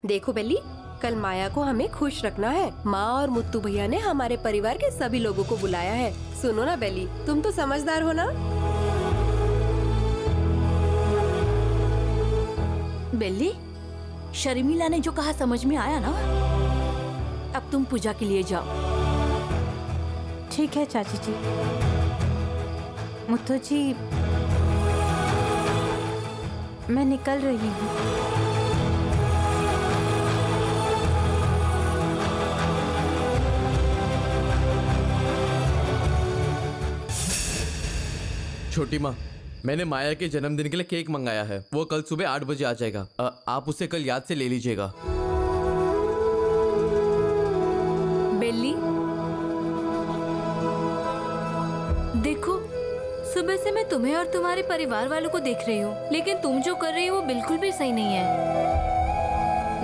देखो बेली, कल माया को हमें खुश रखना है। माँ और मुत्तू भैया ने हमारे परिवार के सभी लोगों को बुलाया है। सुनो ना बेली, तुम तो समझदार हो ना। बेली, शर्मिला ने जो कहा समझ में आया ना। अब तुम पूजा के लिए जाओ। ठीक है चाची जी। मुत्तू जी, मैं निकल रही हूँ। छोटी माँ, मैंने माया के जन्मदिन के लिए केक मंगाया है। वो कल सुबह 8 बजे आ जाएगा। आप उसे कल याद से ले लीजिएगा। बेली, देखो, सुबह से मैं तुम्हें और तुम्हारे परिवार वालों को देख रही हूँ, लेकिन तुम जो कर रही हो वो बिल्कुल भी सही नहीं है।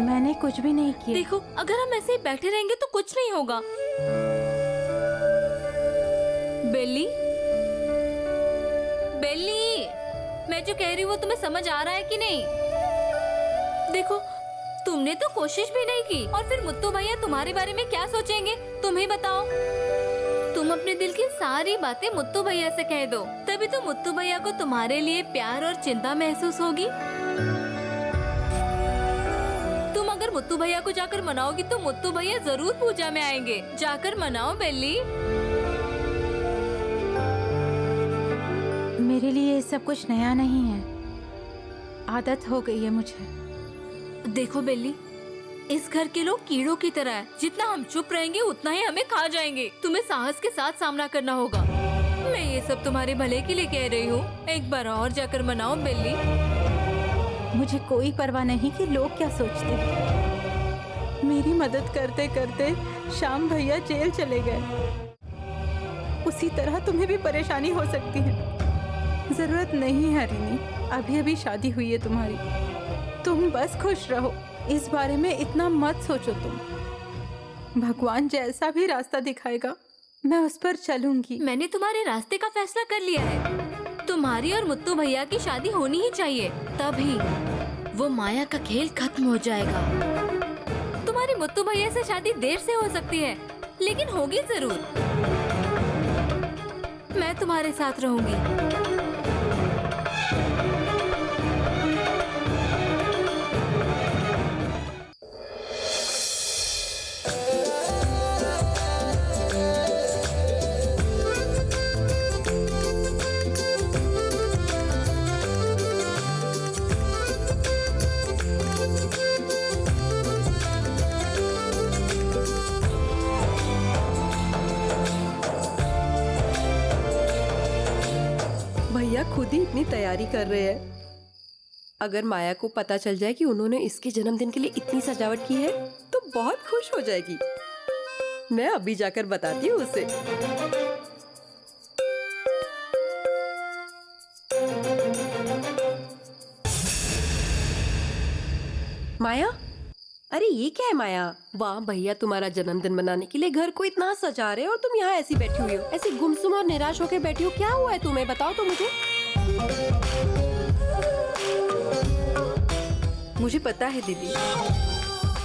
मैंने कुछ भी नहीं किया। देखो, अगर हम ऐसे ही बैठे रहेंगे तो कुछ नहीं होगा। बेली, बेली, मैं जो कह रही हूँ वो तुम्हें समझ आ रहा है कि नहीं? देखो, तुमने तो कोशिश भी नहीं की और फिर मुत्तू भैया तुम्हारे बारे में क्या सोचेंगे तुम ही बताओ। तुम अपने दिल की सारी बातें मुत्तू भैया से कह दो, तभी तो मुत्तू भैया को तुम्हारे लिए प्यार और चिंता महसूस होगी। तुम अगर मुत्तू भैया को जाकर मनाओगी तो मुत्तू भैया जरूर पूजा में आएंगे। जाकर मनाओ बेली। मेरे लिए ये सब कुछ नया नहीं है, आदत हो गई है मुझे। देखो बेली, इस घर के लोग कीड़ों की तरह है। जितना हम चुप रहेंगे उतना ही हमें खा जाएंगे। तुम्हें साहस के साथ सामना करना होगा। मैं ये सब तुम्हारे भले के लिए कह रही हूँ। एक बार और जाकर मनाओ बेली। मुझे कोई परवाह नहीं कि लोग क्या सोचते हैं। मेरी मदद करते करते श्याम भैया जेल चले गए। उसी तरह तुम्हें भी परेशानी हो सकती है। जरूरत नहीं है रिनी, अभी अभी शादी हुई है तुम्हारी। तुम बस खुश रहो, इस बारे में इतना मत सोचो तुम। भगवान जैसा भी रास्ता दिखाएगा मैं उस पर चलूंगी। मैंने तुम्हारे रास्ते का फैसला कर लिया है। तुम्हारी और मुत्तू भैया की शादी होनी ही चाहिए, तभी वो माया का खेल खत्म हो जाएगा। तुम्हारी मुत्तू भैया से शादी देर से हो सकती है, लेकिन होगी जरूर। मैं तुम्हारे साथ रहूंगी। भैया खुद ही इतनी तैयारी कर रहे हैं। अगर माया को पता चल जाए कि उन्होंने इसके जन्मदिन के लिए इतनी सजावट की है तो बहुत खुश हो जाएगी। मैं अभी जाकर बताती हूँ उसे। माया, अरे ये क्या है माया? वाह भैया, तुम्हारा जन्मदिन मनाने के लिए घर को इतना सजा रहे हो और तुम यहाँ ऐसी बैठी हुई हो, ऐसी गुमसुम और निराश होकर बैठी हो। क्या हुआ है तुम्हें? बताओ तो मुझे। मुझे पता है दीदी,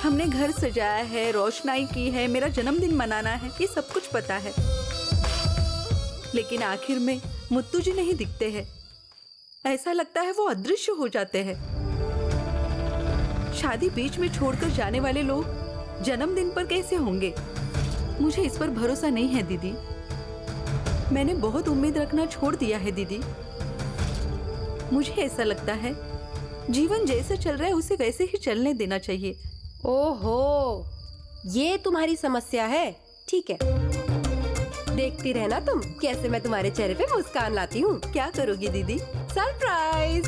हमने घर सजाया है, रोशनाई की है, मेरा जन्मदिन मनाना है, ये सब कुछ पता है। लेकिन आखिर में मुत्तू जी नहीं दिखते हैं। ऐसा लगता है वो अदृश्य हो जाते हैं। शादी बीच में छोड़कर जाने वाले लोग जन्मदिन पर कैसे होंगे? मुझे इस पर भरोसा नहीं है दीदी। मैंने बहुत उम्मीद रखना छोड़ दिया है दीदी। मुझे ऐसा लगता है जीवन जैसे चल रहा है उसे वैसे ही चलने देना चाहिए। ओहो, ये तुम्हारी समस्या है। ठीक है, देखती रहना तुम कैसे मैं तुम्हारे चेहरे पे मुस्कान लाती हूँ। क्या करोगी दीदी? सरप्राइज।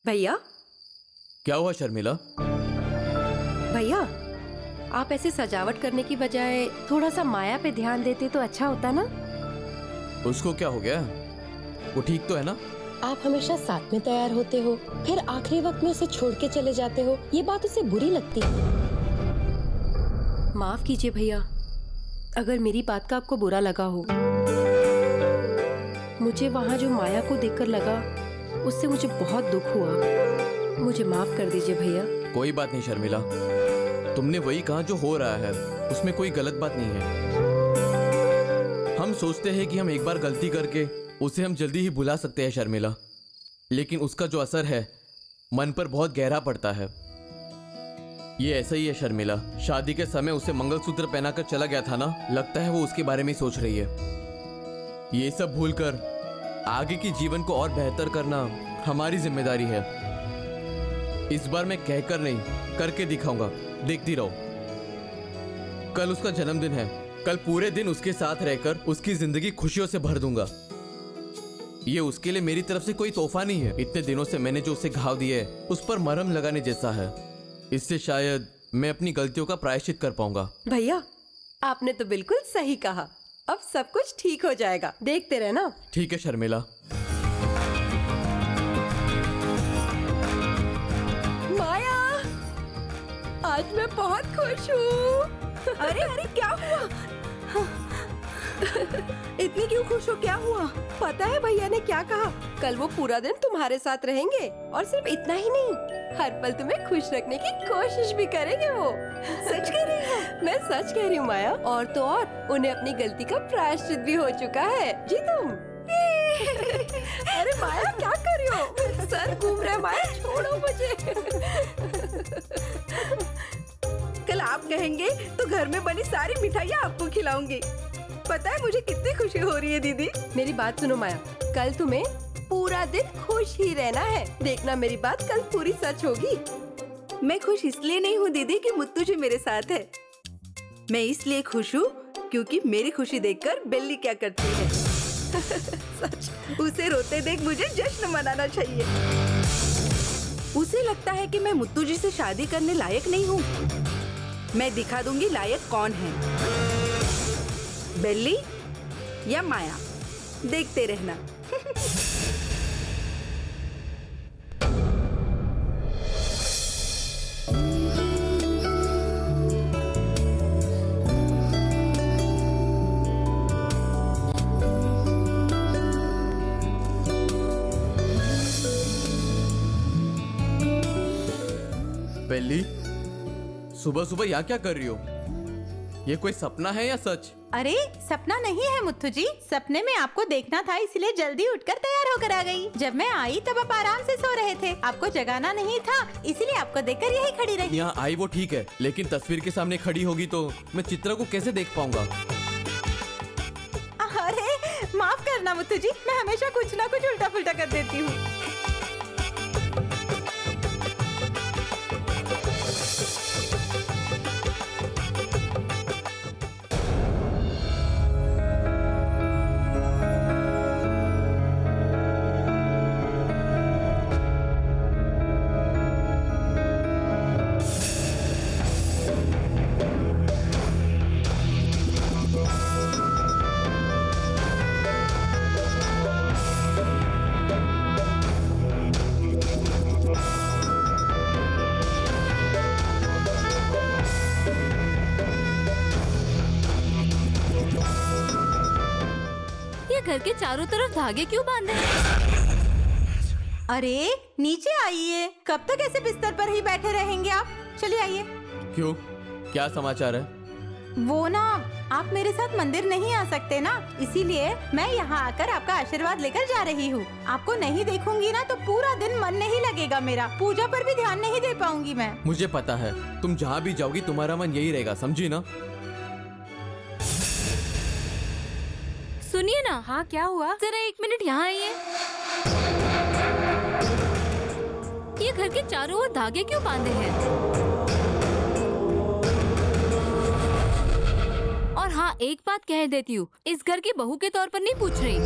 भैया। क्या हुआ शर्मिला? भैया, आप ऐसे सजावट करने की बजाय थोड़ा सा माया पे ध्यान देते तो अच्छा होता ना। उसको क्या हो गया? वो ठीक तो है ना? आप हमेशा साथ में तैयार होते हो, फिर आखिरी वक्त में उसे छोड़ के चले जाते हो। ये बात उसे बुरी लगती है। माफ कीजिए भैया, अगर मेरी बात का आपको बुरा लगा हो। मुझे वहाँ जो माया को देखकर लगा, उससे मुझे बहुत दुख हुआ। मुझे माफ कर दीजिए भैया। कोई बात नहीं शर्मिला, तुमने वही कहा जो हो रहा है, उसमें कोई गलत बात नहीं है। हम सोचते हैं कि हम एक बार गलती करके उसे हम जल्दी ही भुला सकते हैं शर्मिला, लेकिन उसका जो असर है मन पर बहुत गहरा पड़ता है। ये ऐसा ही है शर्मिला, शादी के समय उसे मंगलसूत्र पहनाकर चला गया था ना, लगता है वो उसके बारे में ही सोच रही है। ये सब भूलकर आगे की जीवन को और बेहतर करना हमारी जिम्मेदारी है। इस बार मैं कहकर नहीं करके दिखाऊंगा, देखती रहो। कल उसका जन्मदिन है, कल पूरे दिन उसके साथ रहकर उसकी जिंदगी खुशियों से भर दूंगा। ये उसके लिए मेरी तरफ से कोई तोहफा नहीं है। इतने दिनों से मैंने जो उसे घाव दिए है, उस पर मरहम लगाने जैसा है। इससे शायद मैं अपनी गलतियों का प्रायश्चित कर पाऊंगा। भैया, आपने तो बिल्कुल सही कहा। अब सब कुछ ठीक हो जाएगा, देखते रहना। ठीक है शर्मिला। माया, आज मैं बहुत खुश हूँ। अरे अरे क्या हुआ? इतनी क्यों खुश हो? क्या हुआ? पता है भैया ने क्या कहा? कल वो पूरा दिन तुम्हारे साथ रहेंगे, और सिर्फ इतना ही नहीं, हर पल तुम्हें खुश रखने की कोशिश भी करेंगे वो। सच कह रही हो? मैं सच कह रही हूँ माया। और तो और उन्हें अपनी गलती का प्रायश्चित भी हो चुका है। जी तुम। अरे माया क्या कर रही हो? मेरा सर घूम रहा है माया, छोड़ो मुझे। कल आप कहेंगे तो घर में बनी सारी मिठाइयाँ आपको खिलाऊंगी। पता है मुझे कितनी खुशी हो रही है दीदी। मेरी बात सुनो माया, कल तुम्हें पूरा दिन खुश ही रहना है। देखना मेरी बात कल पूरी सच होगी। मैं खुश इसलिए नहीं हूँ दीदी कि मुत्तू जी मेरे साथ है। मैं इसलिए खुश हूँ क्योंकि मेरी खुशी देखकर बेल्ली क्या करती है। सच, उसे रोते देख मुझे जश्न मनाना चाहिए। उसे लगता है कि मैं मुत्तू जी से शादी करने लायक नहीं हूँ। मैं दिखा दूंगी लायक कौन है, बेल्ली या माया। देखते रहना। बेल्ली, सुबह सुबह यहाँ क्या कर रही हो? ये कोई सपना है या सच? अरे सपना नहीं है मुत्थू जी, सपने में आपको देखना था इसलिए जल्दी उठकर तैयार होकर आ गई। जब मैं आई तब आप आराम से सो रहे थे, आपको जगाना नहीं था, इसीलिए आपको देखकर यही खड़ी रही। यहाँ आई वो ठीक है, लेकिन तस्वीर के सामने खड़ी होगी तो मैं चित्रा को कैसे देख पाऊंगा? अरे माफ करना मुत्थू जी, मैं हमेशा कुछ ना कुछ उल्टा पुल्टा कर देती हूँ। घर के चारों तरफ धागे क्यों बांधे हैं? अरे नीचे आइए, कब तक ऐसे बिस्तर पर ही बैठे रहेंगे आप? चलिए आइए। क्यों, क्या समाचार है? वो ना, आप मेरे साथ मंदिर नहीं आ सकते ना, इसीलिए मैं यहाँ आकर आपका आशीर्वाद लेकर जा रही हूँ। आपको नहीं देखूंगी ना तो पूरा दिन मन नहीं लगेगा मेरा, पूजा पर भी ध्यान नहीं दे पाऊंगी मैं। मुझे पता है, तुम जहाँ भी जाओगी तुम्हारा मन यही रहेगा, समझी ना? सुनिए ना। हाँ क्या हुआ? जरा 1 मिनट यहाँ आइए। ये घर के चारों ओर धागे क्यों बांधे हैं? और हाँ, एक बात कह देती हूँ, इस घर की बहू के तौर पर नहीं पूछ रही।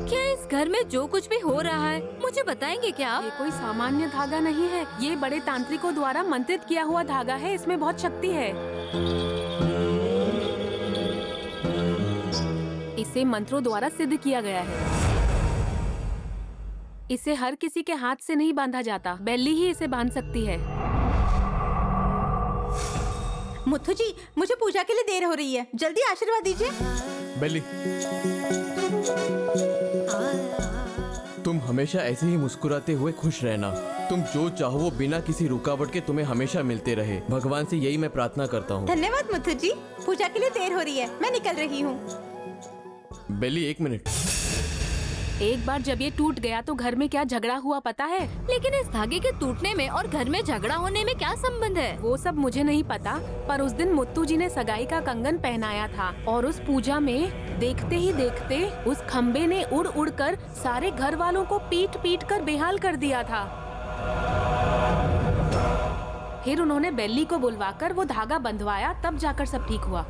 क्या इस घर में जो कुछ भी हो रहा है मुझे बताएंगे क्या आप? ये कोई सामान्य धागा नहीं है, ये बड़े तांत्रिकों द्वारा मंत्रित किया हुआ धागा है, इसमें बहुत शक्ति है। इसे मंत्रों द्वारा सिद्ध किया गया है। इसे हर किसी के हाथ से नहीं बांधा जाता, बेल्ली ही इसे बांध सकती है। मुत्थू जी, मुझे पूजा के लिए देर हो रही है, जल्दी आशीर्वाद दीजिए। बेली, तुम हमेशा ऐसे ही मुस्कुराते हुए खुश रहना। तुम जो चाहो वो बिना किसी रुकावट के तुम्हें हमेशा मिलते रहे। भगवान से यही मैं प्रार्थना करता हूँ। धन्यवाद मुथु जी, पूजा के लिए देर हो रही है, मैं निकल रही हूँ। बेली, एक मिनट। एक बार जब ये टूट गया तो घर में क्या झगड़ा हुआ पता है? लेकिन इस धागे के टूटने में और घर में झगड़ा होने में क्या संबंध है? वो सब मुझे नहीं पता, पर उस दिन मुत्तू जी ने सगाई का कंगन पहनाया था और उस पूजा में देखते ही देखते उस खम्बे ने उड़ उड़ कर सारे घर वालों को पीट पीट कर बेहाल कर दिया था। फिर उन्होंने बेली को बुलवाकर वो धागा बंधवाया, तब जाकर सब ठीक हुआ।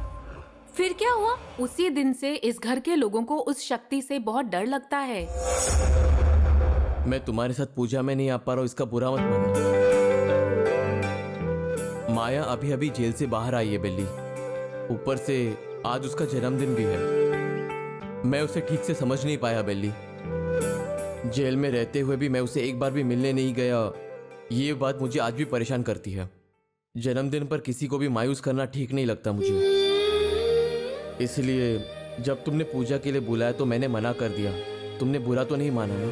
फिर क्या हुआ? उसी दिन से इस घर के लोगों को उस शक्ति से बहुत डर लगता है। मैं तुम्हारे साथ पूजा में नहीं आ पा रहा हूँ, इसका बुरा मत मानना। माया अभी अभी जेल से बाहर आई है बेली, ऊपर से आज उसका जन्मदिन भी है। मैं उसे ठीक से समझ नहीं पाया बेली। जेल में रहते हुए भी मैं उसे एक बार भी मिलने नहीं गया। ये बात मुझे आज भी परेशान करती है। जन्मदिन पर किसी को भी मायूस करना ठीक नहीं लगता मुझे। इसलिए जब तुमने पूजा के लिए बुलाया तो मैंने मना कर दिया। तुमने बुरा तो नहीं माना ना?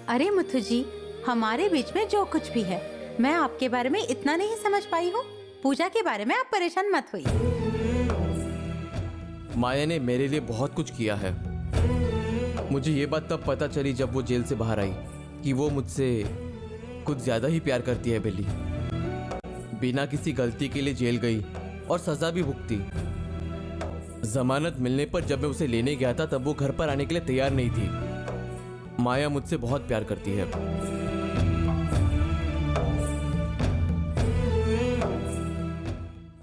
अरे मुथु जी, हमारे बीच में जो कुछ भी है, मैं आपके बारे में इतना नहीं समझ पाई हूँ। पूजा के बारे में आप परेशान मत होइए। माया ने मेरे लिए बहुत कुछ किया है। मुझे ये बात तब पता चली जब वो जेल से बाहर आई कि वो मुझसे कुछ ज्यादा ही प्यार करती है बेली। बिना किसी गलती के लिए जेल गई और सजा भी भुगती। जमानत मिलने पर जब मैं उसे लेने गया था तब वो घर पर आने के लिए तैयार नहीं थी। माया मुझसे बहुत प्यार करती है।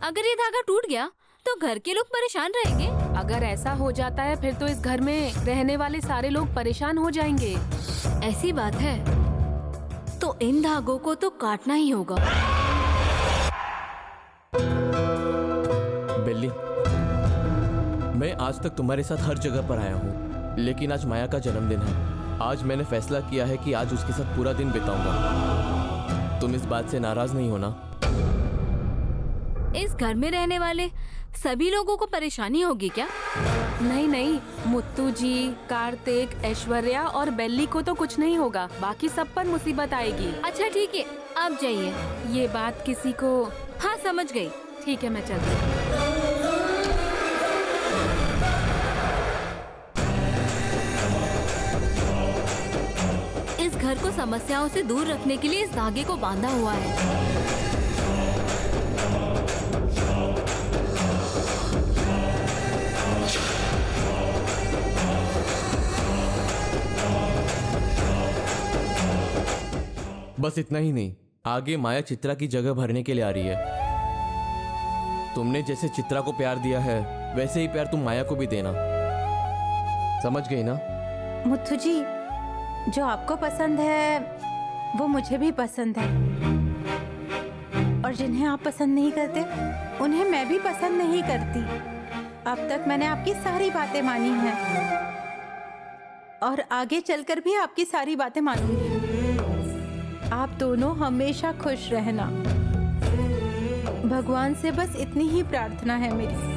अगर ये धागा टूट गया तो घर के लोग परेशान रहेंगे। अगर ऐसा हो जाता है फिर तो इस घर में रहने वाले सारे लोग परेशान हो जाएंगे। ऐसी बात है तो इन धागों को तो काटना ही होगा। बेली, मैं आज तक तुम्हारे साथ हर जगह पर आया हूँ, लेकिन आज माया का जन्मदिन है। आज मैंने फैसला किया है कि आज उसके साथ पूरा दिन बिताऊंगा। तुम इस बात से नाराज नहीं होना? इस घर में रहने वाले सभी लोगों को परेशानी होगी क्या? नहीं नहीं, मुत्तू जी, कार्तिक, ऐश्वर्या और बेली को तो कुछ नहीं होगा, बाकी सब पर मुसीबत आएगी। अच्छा ठीक है, आप जाइए। ये बात किसी को? हाँ समझ गई। ठीक है, मैं चलती हूँ। इस घर को समस्याओं से दूर रखने के लिए इस धागे को बांधा हुआ है। बस इतना ही नहीं, आगे माया चित्रा की जगह भरने के लिए आ रही है। तुमने जैसे चित्रा को प्यार दिया है वैसे ही प्यार तुम माया को भी देना। समझ गई ना? मुथु जी, जो आपको पसंद है वो मुझे भी पसंद है, और जिन्हें आप पसंद नहीं करते उन्हें मैं भी पसंद नहीं करती। अब तक मैंने आपकी सारी बातें मानी हैं और आगे चलकर भी आपकी सारी बातें मानूंगी। आप दोनों हमेशा खुश रहना। भगवान से बस इतनी ही प्रार्थना है मेरी।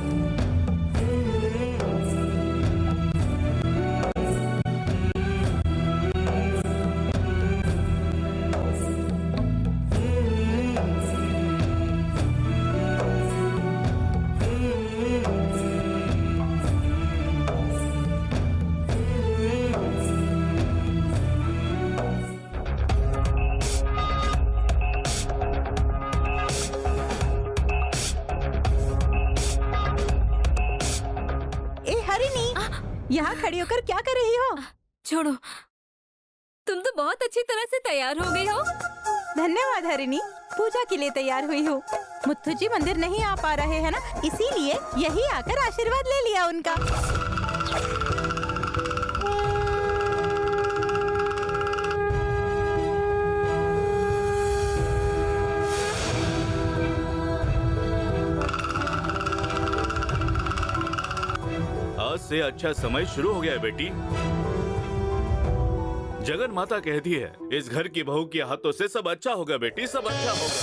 यहाँ खड़ी होकर क्या कर रही हो? छोड़ो, तुम तो बहुत अच्छी तरह से तैयार हो गई हो। धन्यवाद हरिणी, पूजा के लिए तैयार हुई हो। मुथु जी मंदिर नहीं आ पा रहे हैं ना, इसीलिए यही आकर आशीर्वाद ले लिया उनका। आज से अच्छा समय शुरू हो गया है बेटी। जगन माता कहती है इस घर की बहू के हाथों से सब अच्छा होगा बेटी, सब अच्छा होगा।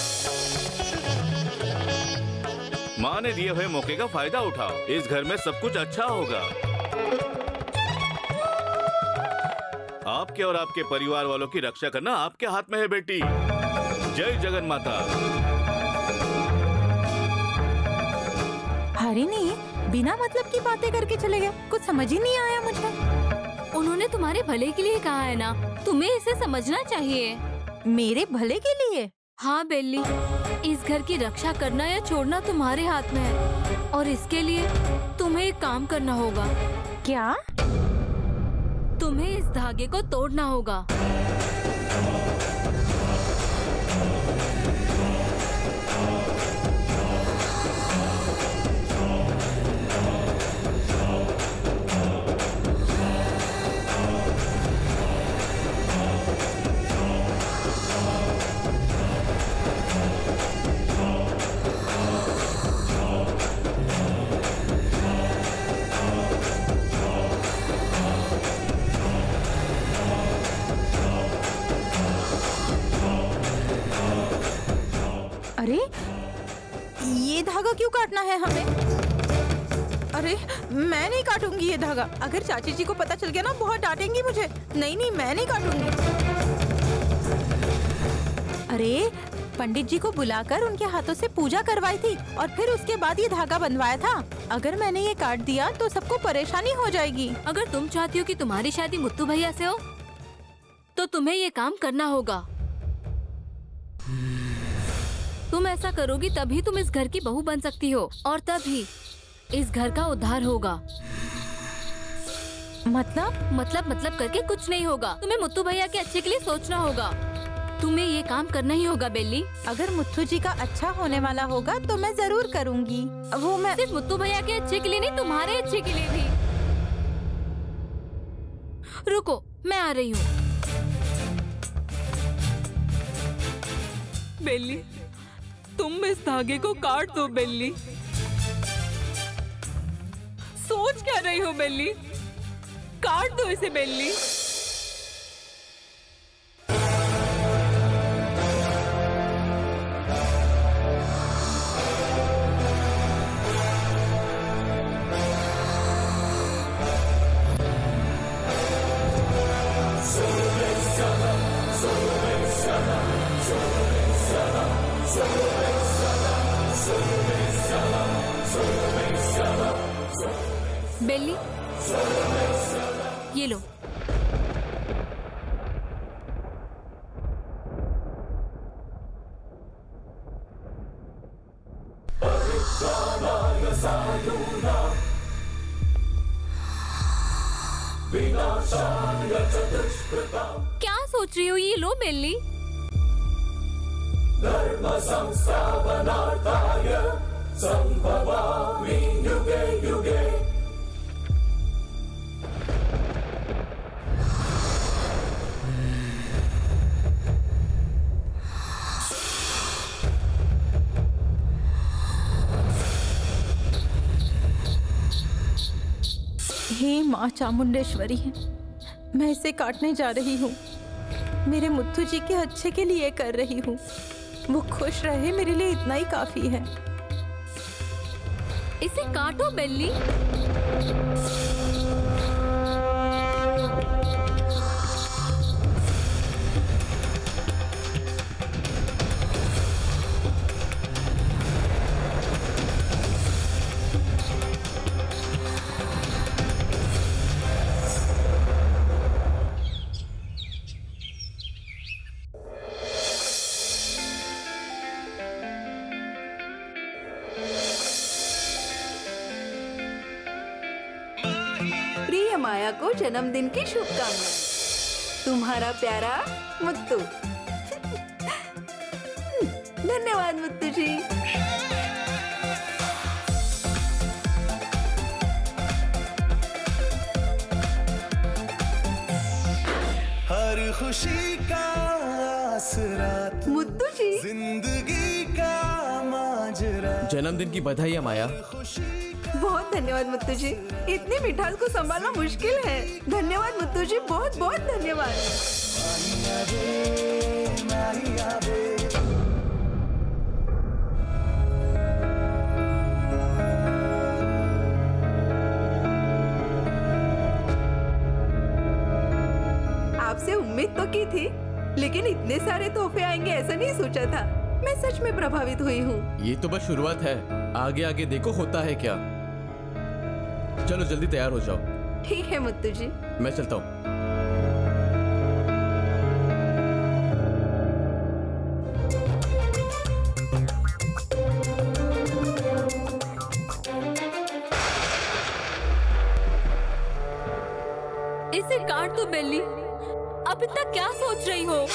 माँ ने दिए हुए मौके का फायदा उठाओ, इस घर में सब कुछ अच्छा होगा। आपके और आपके परिवार वालों की रक्षा करना आपके हाथ में है बेटी। जय जगन माता। हरिणी बिना मतलब की बातें करके चले गए, कुछ समझ ही नहीं आया मुझे। उन्होंने तुम्हारे भले के लिए कहा है ना, तुम्हें इसे समझना चाहिए। मेरे भले के लिए? हाँ बेली, इस घर की रक्षा करना या छोड़ना तुम्हारे हाथ में है, और इसके लिए तुम्हें एक काम करना होगा। क्या? तुम्हें इस धागे को तोड़ना होगा। अरे ये धागा क्यों काटना है हमें? अरे मैं नहीं काटूंगी ये धागा। अगर चाची जी को पता चल गया ना, बहुत डांटेंगी मुझे। नहीं नहीं, मैं नहीं काटूंगी। अरे पंडित जी को बुलाकर उनके हाथों से पूजा करवाई थी और फिर उसके बाद ये धागा बंधवाया था। अगर मैंने ये काट दिया तो सबको परेशानी हो जाएगी। अगर तुम चाहती हो कि तुम्हारी शादी मुत्तू भैया से हो, तो तुम्हें ये काम करना होगा। तुम ऐसा करोगी तभी तुम इस घर की बहू बन सकती हो, और तभी इस घर का उद्धार होगा। मतलब करके कुछ नहीं होगा। तुम्हें मुत्तू भैया के अच्छे के लिए सोचना होगा। तुम्हें ये काम करना ही होगा बेली। अगर मुत्तू जी का अच्छा होने वाला होगा तो मैं जरूर करूंगी। वो मैं सिर्फ मुत्तू भैया के अच्छे के लिए नहीं, तुम्हारे अच्छे के लिए भी। रुको, मैं आ रही हूँ। बेली, तुम इस धागे को काट दो बेली। सोच क्या रही हो बेली? काट दो इसे बेली। बेली, ये लो। क्या सोच रही हो? ये लो बेली। धर्म संस्थापनार्थाय संभवामि युगे युगे। हे माँ चामुंडेश्वरी, मैं इसे काटने जा रही हूँ। मेरे मुत्तू जी के अच्छे के लिए कर रही हूँ। वो खुश रहे, मेरे लिए इतना ही काफी है। इसे काटो बेली। प्रिय माया को जन्मदिन की शुभकामनाएं। तुम्हारा प्यारा मुत्तू। धन्यवाद मुत्तू जी। हर खुशी का आसरा मुत्तू जी, जिंदगी का माजरा। जन्मदिन की बधाई है माया। बहुत धन्यवाद मुत्तू जी। इतनी मिठास को संभालना मुश्किल है। धन्यवाद मुत्तू जी, बहुत बहुत धन्यवाद। लेकिन इतने सारे तोहफे आएंगे ऐसा नहीं सोचा था। मैं सच में प्रभावित हुई हूँ। ये तो बस शुरुआत है, आगे आगे देखो होता है क्या। चलो जल्दी तैयार हो जाओ। ठीक है मुत्तू जी। मैं चलता हूँ। इसे काट दो बेली, अब इतना क्या सोच रही हो?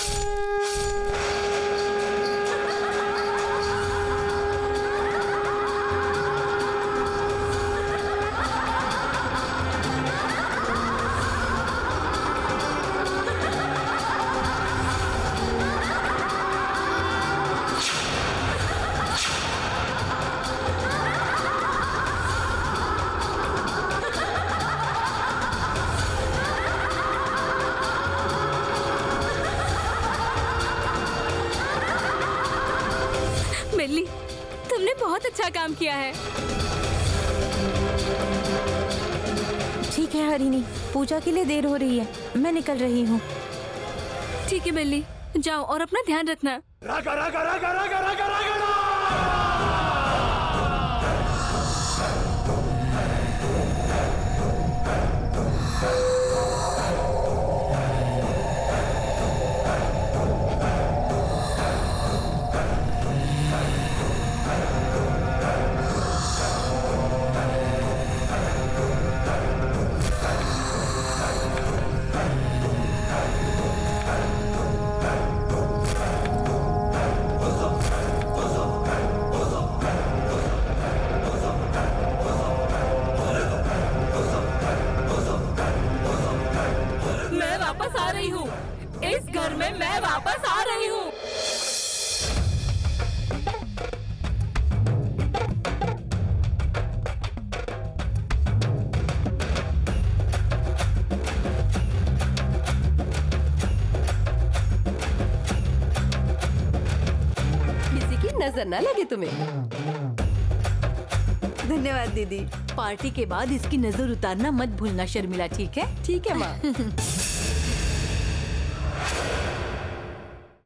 बेली, तुमने बहुत अच्छा काम किया है। ठीक है हरिणी, पूजा के लिए देर हो रही है, मैं निकल रही हूँ। ठीक है बेली, जाओ और अपना ध्यान रखना। रागा रागा रागा रागा रागा रागा। इस घर में मैं वापस आ रही हूँ। किसी की नजर ना लगे तुम्हें। धन्यवाद दीदी। पार्टी के बाद इसकी नजर उतारना मत भूलना शर्मिला, ठीक है? ठीक है माँ।